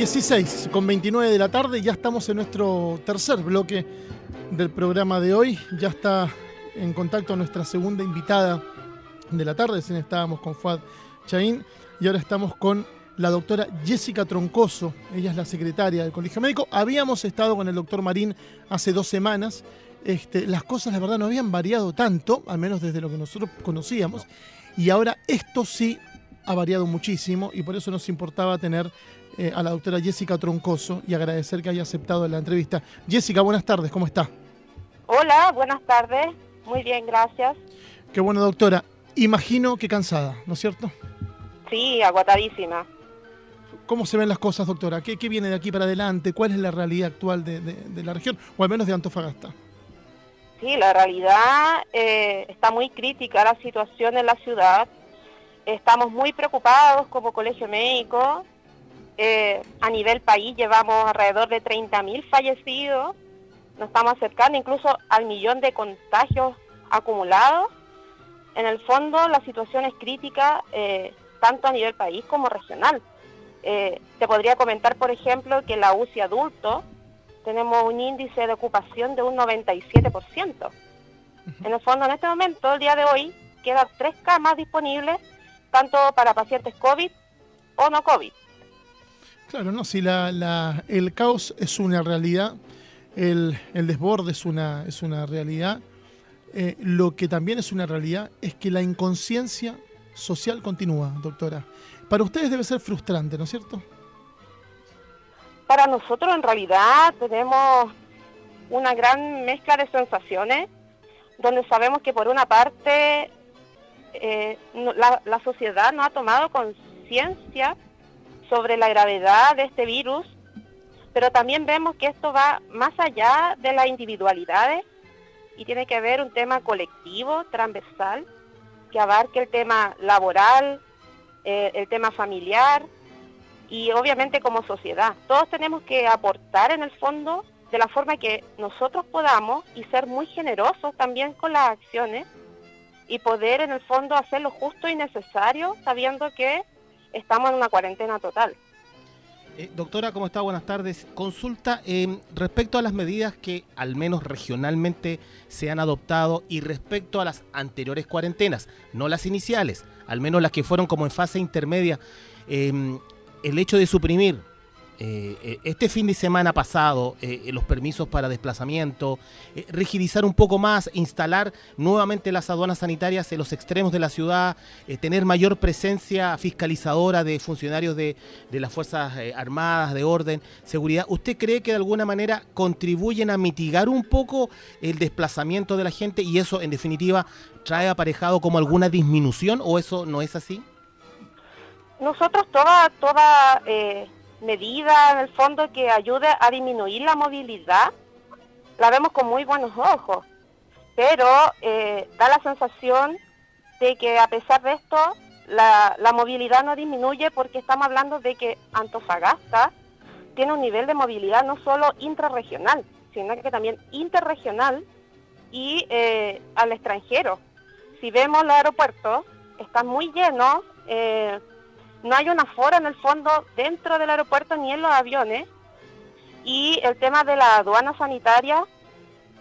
16:29 de la tarde, ya estamos en nuestro tercer bloque del programa de hoy. Ya está en contacto nuestra segunda invitada de la tarde. Recién estábamos con Fuad Chaín y ahora estamos con la doctora Jessica Troncoso. Ella es la secretaria del Colegio Médico. Habíamos estado con el doctor Marín hace 2 semanas. Las cosas, la verdad, no habían variado tanto, al menos desde lo que nosotros conocíamos. Y ahora esto sí ha variado muchísimo y por eso nos importaba tener a la doctora Jessica Troncoso y agradecer que haya aceptado la entrevista. Jessica, buenas tardes, ¿cómo está? Hola, buenas tardes. Muy bien, gracias. Qué bueno, doctora. Imagino que cansada, ¿no es cierto? Sí, agotadísima. ¿Cómo se ven las cosas, doctora? ¿Qué viene de aquí para adelante? ¿Cuál es la realidad actual de la región, o al menos de Antofagasta? Sí, la realidad está muy crítica la situación en la ciudad. Estamos muy preocupados como Colegio Médico. A nivel país llevamos alrededor de 30.000 fallecidos. Nos estamos acercando incluso al 1.000.000 de contagios acumulados. En el fondo la situación es crítica tanto a nivel país como regional. Te podría comentar, por ejemplo, que en la UCI adulto tenemos un índice de ocupación de un 97%. En el fondo, en este momento, el día de hoy, quedan 3 camas disponibles, tanto para pacientes COVID o no COVID. Claro, no, si el caos es una realidad, el desborde es una realidad, lo que también es una realidad es que la inconsciencia social continúa, doctora. Para ustedes debe ser frustrante, ¿no es cierto? Para nosotros, en realidad, tenemos una gran mezcla de sensaciones, donde sabemos que por una parte la sociedad no ha tomado conciencia sobre la gravedad de este virus, pero también vemos que esto va más allá de las individualidades y tiene que haber un tema colectivo, transversal, que abarque el tema laboral, el tema familiar y obviamente como sociedad. Todos tenemos que aportar en el fondo de la forma que nosotros podamos y ser muy generosos también con las acciones y poder en el fondo hacer lo justo y necesario sabiendo que estamos en una cuarentena total. Doctora, ¿cómo está? Buenas tardes. Consulta respecto a las medidas que al menos regionalmente se han adoptado y respecto a las anteriores cuarentenas, no las iniciales, al menos las que fueron como en fase intermedia, el hecho de suprimir este fin de semana pasado los permisos para desplazamiento, rigidizar un poco más, instalar nuevamente las aduanas sanitarias en los extremos de la ciudad, tener mayor presencia fiscalizadora de funcionarios de las Fuerzas Armadas, de orden, seguridad. ¿Usted cree que de alguna manera contribuyen a mitigar un poco el desplazamiento de la gente y eso en definitiva trae aparejado como alguna disminución o eso no es así? Nosotros toda medida en el fondo que ayude a disminuir la movilidad la vemos con muy buenos ojos, pero da la sensación de que a pesar de esto la movilidad no disminuye porque estamos hablando de que Antofagasta tiene un nivel de movilidad no solo intrarregional, sino que también interregional y al extranjero. Si vemos los aeropuertos, están muy llenos, no hay un aforo en el fondo dentro del aeropuerto ni en los aviones y el tema de la aduana sanitaria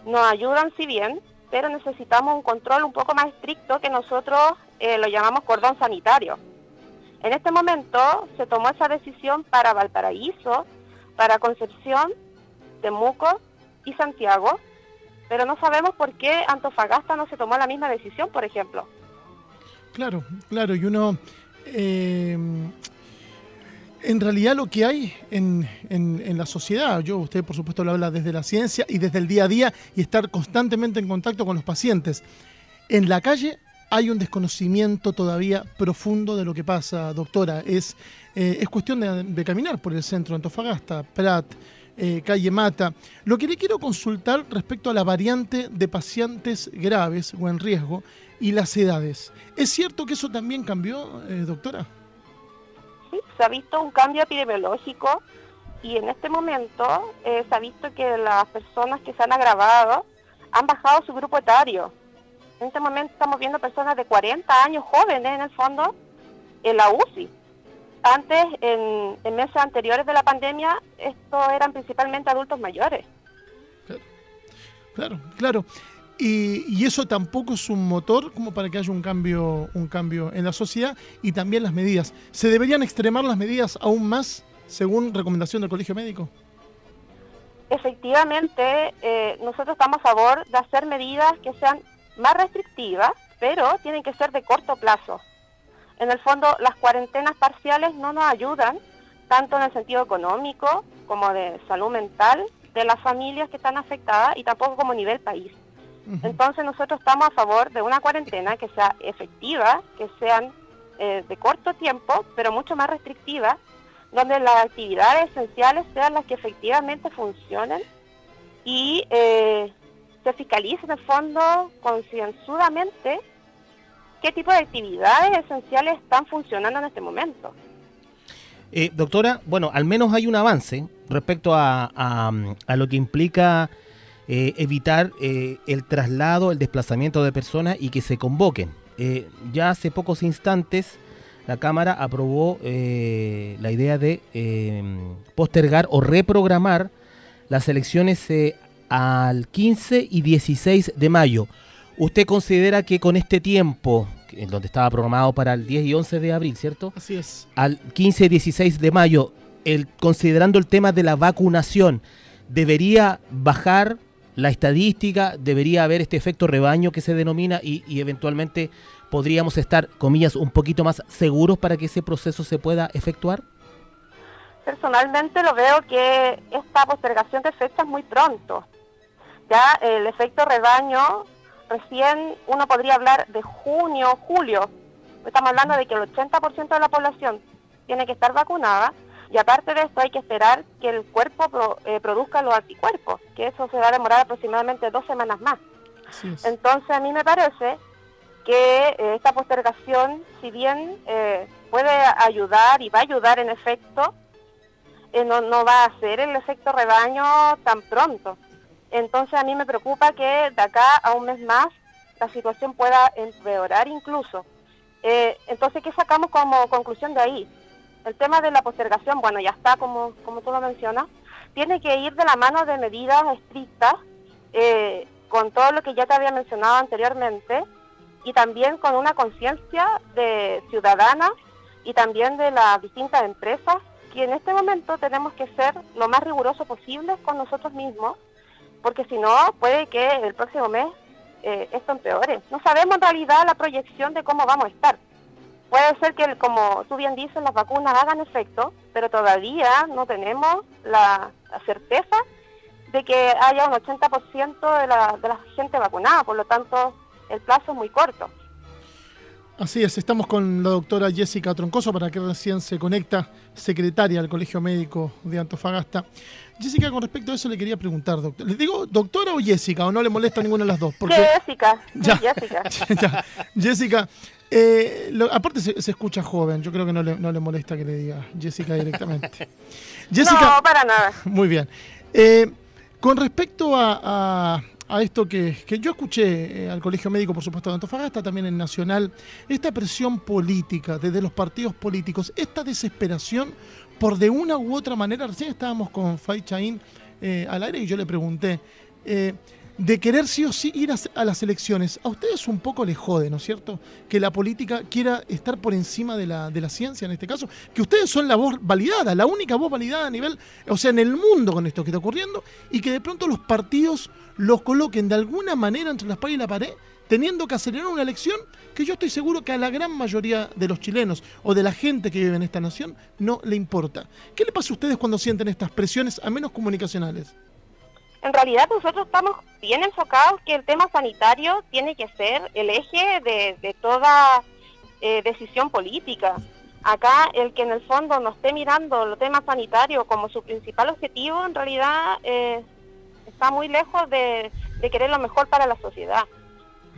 nos ayudan si bien, pero necesitamos un control un poco más estricto que nosotros lo llamamos cordón sanitario. En este momento se tomó esa decisión para Valparaíso, para Concepción, Temuco y Santiago, pero no sabemos por qué Antofagasta no se tomó la misma decisión, por ejemplo. Claro, y uno... en realidad lo que hay en la sociedad, usted por supuesto lo habla desde la ciencia y desde el día a día y estar constantemente en contacto con los pacientes. En la calle hay un desconocimiento todavía profundo de lo que pasa, doctora. Es cuestión de caminar por el centro de Antofagasta, Prat, calle Mata. Lo que le quiero consultar respecto a la variante de pacientes graves o en riesgo y las edades. ¿Es cierto que eso también cambió, doctora? Sí, se ha visto un cambio epidemiológico y en este momento se ha visto que las personas que se han agravado han bajado su grupo etario. En este momento estamos viendo personas de 40 años jóvenes en el fondo en la UCI. Antes, en meses anteriores de la pandemia, esto eran principalmente adultos mayores. Claro. Y eso tampoco es un motor como para que haya un cambio en la sociedad, y también las medidas. ¿Se deberían extremar las medidas aún más según recomendación del Colegio Médico? Efectivamente, nosotros estamos a favor de hacer medidas que sean más restrictivas, pero tienen que ser de corto plazo. En el fondo, las cuarentenas parciales no nos ayudan, tanto en el sentido económico como de salud mental de las familias que están afectadas, y tampoco como nivel país. Entonces nosotros estamos a favor de una cuarentena que sea efectiva, que sean de corto tiempo, pero mucho más restrictiva, donde las actividades esenciales sean las que efectivamente funcionen y se fiscalice en el fondo concienzudamente qué tipo de actividades esenciales están funcionando en este momento. Doctora, bueno, al menos hay un avance respecto a lo que implica evitar el traslado, el desplazamiento de personas y que se convoquen. Ya hace pocos instantes la Cámara aprobó la idea de postergar o reprogramar las elecciones al 15 y 16 de mayo. ¿Usted considera que con este tiempo, en donde estaba programado para el 10 y 11 de abril, ¿cierto? Así es. Al 15 y 16 de mayo, considerando el tema de la vacunación, ¿debería bajar la estadística? ¿Debería haber este efecto rebaño que se denomina y eventualmente podríamos estar, comillas, un poquito más seguros para que ese proceso se pueda efectuar? Personalmente lo veo que esta postergación de fecha es muy pronto. Ya el efecto rebaño, recién uno podría hablar de junio, julio. Estamos hablando de que el 80% de la población tiene que estar vacunada, y aparte de esto hay que esperar que el cuerpo produzca los anticuerpos, que eso se va a demorar aproximadamente 2 semanas más. Entonces a mí me parece que esta postergación, si bien puede ayudar y va a ayudar en efecto, no va a hacer el efecto rebaño tan pronto. Entonces a mí me preocupa que de acá a un mes más la situación pueda empeorar incluso. Entonces, ¿qué sacamos como conclusión de ahí? El tema de la postergación, bueno, ya está, como tú lo mencionas, tiene que ir de la mano de medidas estrictas, con todo lo que ya te había mencionado anteriormente, y también con una conciencia de ciudadana y también de las distintas empresas, que en este momento tenemos que ser lo más riguroso posible con nosotros mismos, porque si no, puede que el próximo mes esto empeore. No sabemos en realidad la proyección de cómo vamos a estar. Puede ser que, como tú bien dices, las vacunas hagan efecto, pero todavía no tenemos la certeza de que haya un 80% de la gente vacunada, por lo tanto el plazo es muy corto. Así es, estamos con la doctora Jessica Troncoso, para que recién se conecta, secretaria del Colegio Médico de Antofagasta. Jessica, con respecto a eso le quería preguntar, doctor. ¿Le digo doctora o Jessica, o no le molesta ninguna de las dos? Porque... Jessica. Ya, Jessica. Ya. Jessica, aparte se escucha joven, yo creo que no le molesta que le diga Jessica directamente. Jessica, no, para nada. Muy bien. Con respecto a esto que yo escuché al Colegio Médico, por supuesto, de Antofagasta, también en Nacional, esta presión política desde los partidos políticos, esta desesperación por de una u otra manera, recién estábamos con Faid Chaín al aire y yo le pregunté, de querer sí o sí ir a las elecciones, a ustedes un poco les jode, ¿no es cierto?, que la política quiera estar por encima de la ciencia en este caso, que ustedes son la voz validada, la única voz validada a nivel, o sea, en el mundo con esto que está ocurriendo, y que de pronto los partidos los coloquen de alguna manera entre la espada y la pared, teniendo que acelerar una elección que yo estoy seguro que a la gran mayoría de los chilenos o de la gente que vive en esta nación no le importa. ¿Qué le pasa a ustedes cuando sienten estas presiones, al menos comunicacionales? En realidad nosotros estamos bien enfocados que el tema sanitario tiene que ser el eje de toda decisión política. Acá el que en el fondo no esté mirando los temas sanitarios como su principal objetivo, en realidad está muy lejos de querer lo mejor para la sociedad.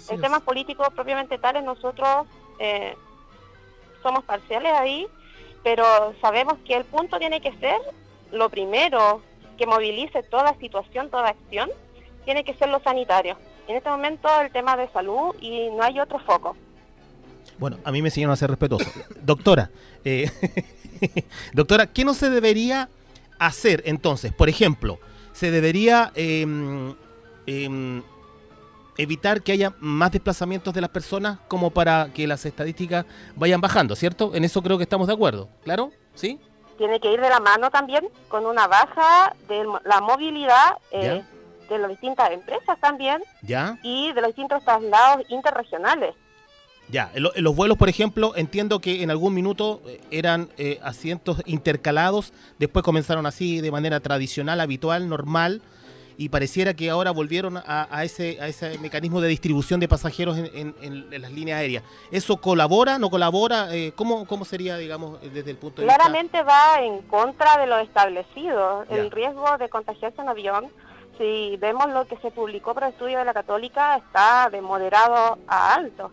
En temas políticos propiamente tales nosotros somos parciales ahí, pero sabemos que el punto tiene que ser lo primero que movilice toda situación, toda acción, tiene que ser lo sanitario. En este momento el tema de salud y no hay otro foco. Bueno, a mí me enseñaron a ser respetuoso. Doctora, Doctora, ¿qué no se debería hacer entonces? Por ejemplo, se debería evitar que haya más desplazamientos de las personas como para que las estadísticas vayan bajando, ¿cierto? En eso creo que estamos de acuerdo, ¿claro? ¿Sí? Tiene que ir de la mano también con una baja de la movilidad ¿Ya? de las distintas empresas también ¿Ya? y de los distintos traslados interregionales. Ya, en los vuelos, por ejemplo, entiendo que en algún minuto eran asientos intercalados, después comenzaron así de manera tradicional, habitual, normal, y pareciera que ahora volvieron a ese mecanismo de distribución de pasajeros en las líneas aéreas. ¿Eso colabora, no colabora? ¿Cómo sería, digamos, desde el punto de vista? Claramente va en contra de lo establecido. Ya. El riesgo de contagiarse en avión, si vemos lo que se publicó por el estudio de la Católica, está de moderado a alto.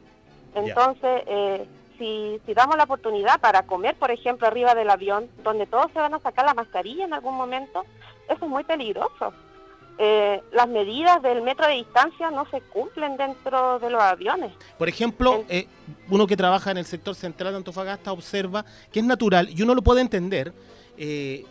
Entonces, si damos la oportunidad para comer, por ejemplo, arriba del avión, donde todos se van a sacar la mascarilla en algún momento, eso es muy peligroso. Las medidas del metro de distancia no se cumplen dentro de los aviones. Por ejemplo, uno que trabaja en el sector central de Antofagasta observa que es natural, y uno lo puede entender, que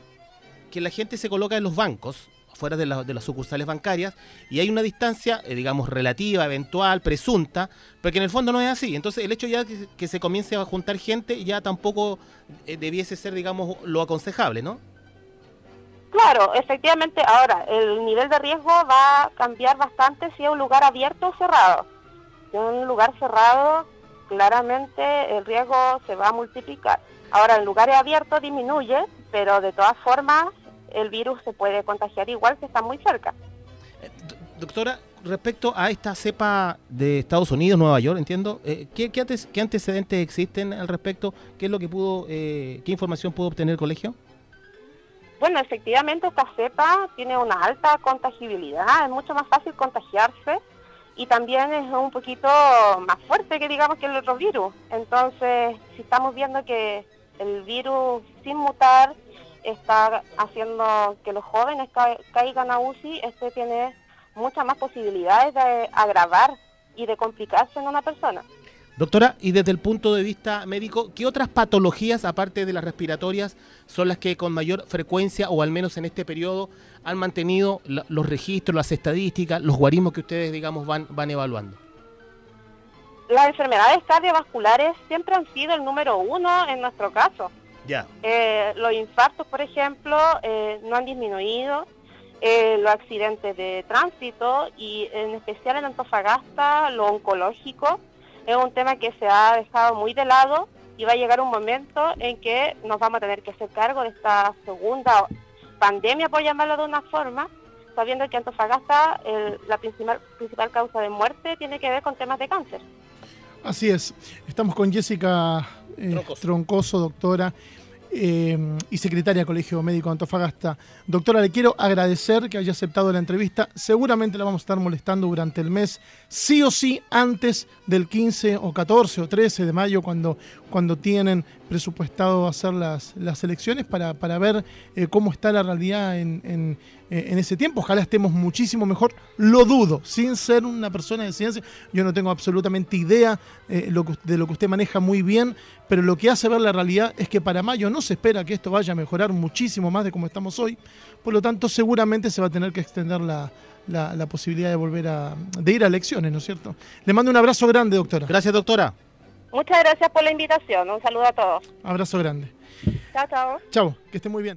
la gente se coloca en los bancos, fuera de las sucursales bancarias, y hay una distancia, digamos, relativa, eventual, presunta, pero que en el fondo no es así. Entonces, el hecho ya que se comience a juntar gente ya tampoco debiese ser, digamos, lo aconsejable, ¿no? Claro, efectivamente, ahora, el nivel de riesgo va a cambiar bastante si es un lugar abierto o cerrado. Si es un lugar cerrado, claramente el riesgo se va a multiplicar. Ahora, en lugares abiertos disminuye, pero de todas formas el virus se puede contagiar igual si está muy cerca. Doctora, respecto a esta cepa de Estados Unidos, Nueva York, entiendo, ¿qué antecedentes existen al respecto? ¿Qué es lo que qué información pudo obtener el colegio? Bueno, efectivamente esta cepa tiene una alta contagibilidad, es mucho más fácil contagiarse y también es un poquito más fuerte que digamos que el otro virus. Entonces, si estamos viendo que el virus sin mutar está haciendo que los jóvenes caigan a UCI, este tiene muchas más posibilidades de agravar y de complicarse en una persona. Doctora, y desde el punto de vista médico, ¿qué otras patologías, aparte de las respiratorias, son las que con mayor frecuencia, o al menos en este periodo, han mantenido los registros, las estadísticas, los guarismos que ustedes, digamos, van evaluando? Las enfermedades cardiovasculares siempre han sido el número 1 en nuestro caso. Ya. Los infartos, por ejemplo, no han disminuido. Los accidentes de tránsito y en especial en Antofagasta, lo oncológico, es un tema que se ha dejado muy de lado y va a llegar un momento en que nos vamos a tener que hacer cargo de esta segunda pandemia, por llamarlo de una forma, sabiendo que Antofagasta, la principal causa de muerte tiene que ver con temas de cáncer. Así es. Estamos con Jessica Troncoso, doctora y secretaria del Colegio Médico de Antofagasta. Doctora, le quiero agradecer que haya aceptado la entrevista. Seguramente la vamos a estar molestando durante el mes, sí o sí, antes del 15 o 14 o 13 de mayo, cuando tienen presupuestado hacer las elecciones para ver cómo está la realidad en ese tiempo. Ojalá estemos muchísimo mejor. Lo dudo, sin ser una persona de ciencia. Yo no tengo absolutamente idea de lo que usted maneja muy bien, pero lo que hace ver la realidad es que para mayo no se espera que esto vaya a mejorar muchísimo más de como estamos hoy. Por lo tanto, seguramente se va a tener que extender la posibilidad de ir a elecciones, ¿no es cierto? Le mando un abrazo grande, doctora. Gracias, doctora. Muchas gracias por la invitación. Un saludo a todos. Abrazo grande. Chao, chao. Chao, que esté muy bien.